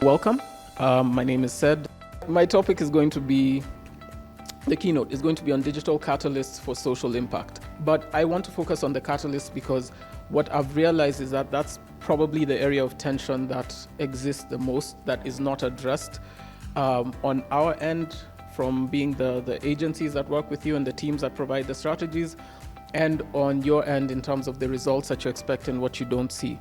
Welcome. My name is Ced. My topic is going to be, the keynote is going to be on digital catalysts for social impact. But I want to focus on the catalyst because what I've realized is that that's probably the area of tension that exists the most, that is not addressed on our end, from being the agencies that work with you and the teams that provide the strategies, and on your end in terms of the results that you expect and what you don't see.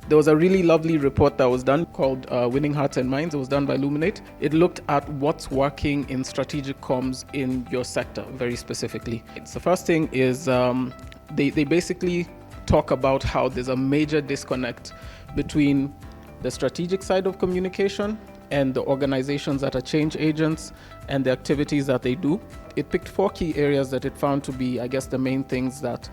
There was a really lovely report that was done called Winning Hearts and Minds. It was done by Luminate. It looked at what's working in strategic comms in your sector very specifically. The first thing is they basically talk about how there's a major disconnect between the strategic side of communication and the organizations that are change agents and the activities that they do. It picked 4 key areas that it found to be, I guess, the main things that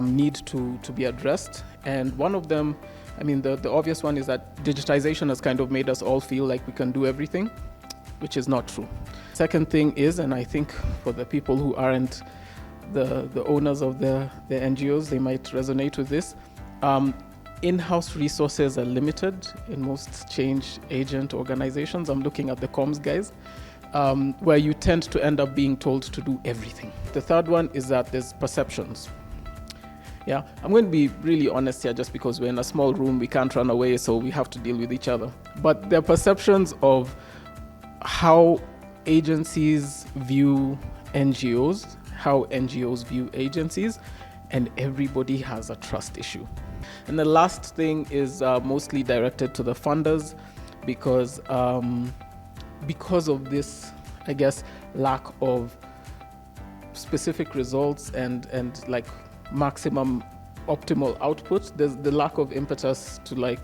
need to be addressed. And one of them, I mean, the obvious one is that digitization has kind of made us all feel like we can do everything, which is not true. Second thing is, and I think for the people who aren't the owners of the NGOs, they might resonate with this. In-house resources are limited in most change agent organizations. I'm looking at the comms guys, where you tend to end up being told to do everything. The third one is that there's perceptions. Yeah, I'm going to be really honest here, just because we're in a small room, we can't run away, so we have to deal with each other. But there are perceptions of how agencies view NGOs, how NGOs view agencies, and everybody has a trust issue. And the last thing is mostly directed to the funders, because of this, I guess, lack of specific results and like maximum optimal output. There's the lack of impetus to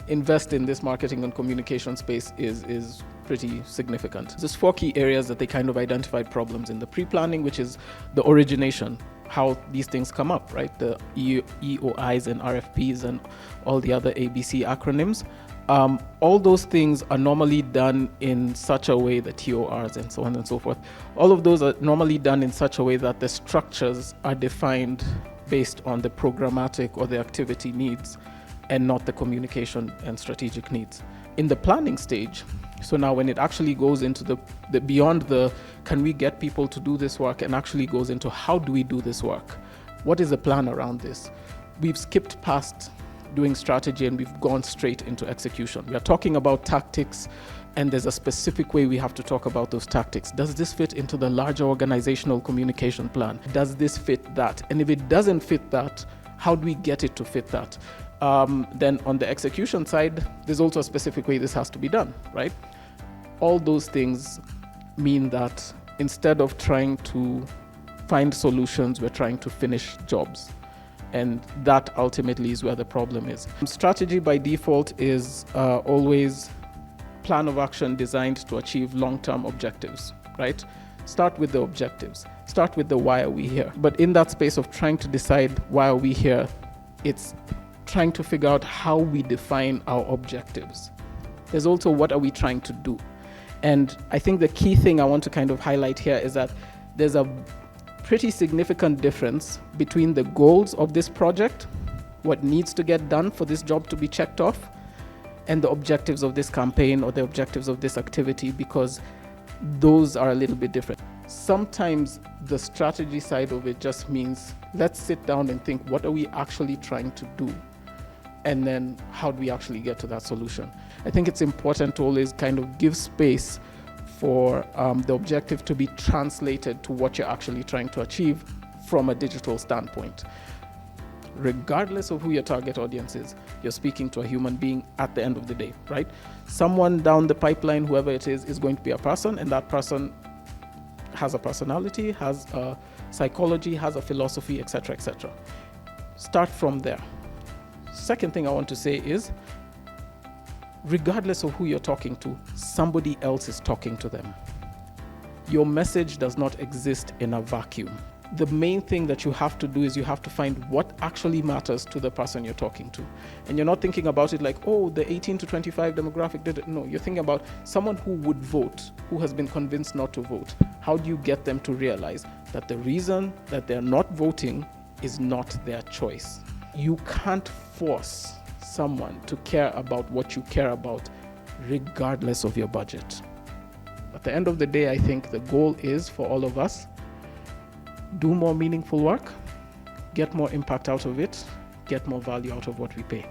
invest in this marketing and communication space is pretty significant. There's 4 key areas that they kind of identified problems in: the pre-planning, which is the origination, how these things come up, right? The EOIs and RFPs and all the other ABC acronyms. All those things are normally done in such a way, the TORs and so on and so forth. All of those are normally done in such a way that the structures are defined based on the programmatic or the activity needs and not the communication and strategic needs. In the planning stage, so now when it actually goes into the beyond the can we get people to do this work, and actually goes into how do we do this work? What is the plan around this? We've skipped past doing strategy and we've gone straight into execution. We are talking about tactics, and there's a specific way we have to talk about those tactics. Does this fit into the larger organizational communication plan? Does this fit that? And if it doesn't fit that, how do we get it to fit that? Then on the execution side, there's also a specific way this has to be done, right? All those things mean that instead of trying to find solutions, we're trying to finish jobs. And that ultimately is where the problem is. Strategy by default is always plan of action designed to achieve long-term objectives, right? Start with the objectives. Start with the why are we here. But in that space of trying to decide why are we here, it's trying to figure out how we define our objectives. There's also what are we trying to do. And I think the key thing I want to kind of highlight here is that there's a pretty significant difference between the goals of this project, what needs to get done for this job to be checked off, and the objectives of this campaign or the objectives of this activity, because those are a little bit different. Sometimes the strategy side of it just means let's sit down and think, what are we actually trying to do? And then how do we actually get to that solution? I think it's important to always kind of give space for the objective to be translated to what you're actually trying to achieve from a digital standpoint. Regardless of who your target audience is, you're speaking to a human being at the end of the day, right? Someone down the pipeline, whoever it is going to be a person, and that person has a personality, has a psychology, has a philosophy, etc., etc. Start from there. Second thing I want to say is, regardless of who you're talking to, somebody else is talking to them. Your message does not exist in a vacuum. The main thing that you have to do is you have to find what actually matters to the person you're talking to. And you're not thinking about it like, oh, the 18 to 25 demographic did it. No, you're thinking about someone who would vote, who has been convinced not to vote. How do you get them to realize that the reason that they're not voting is not their choice? You can't force someone to care about what you care about, regardless of your budget. At the end of the day, I think the goal is for all of us, do more meaningful work, get more impact out of it, get more value out of what we pay.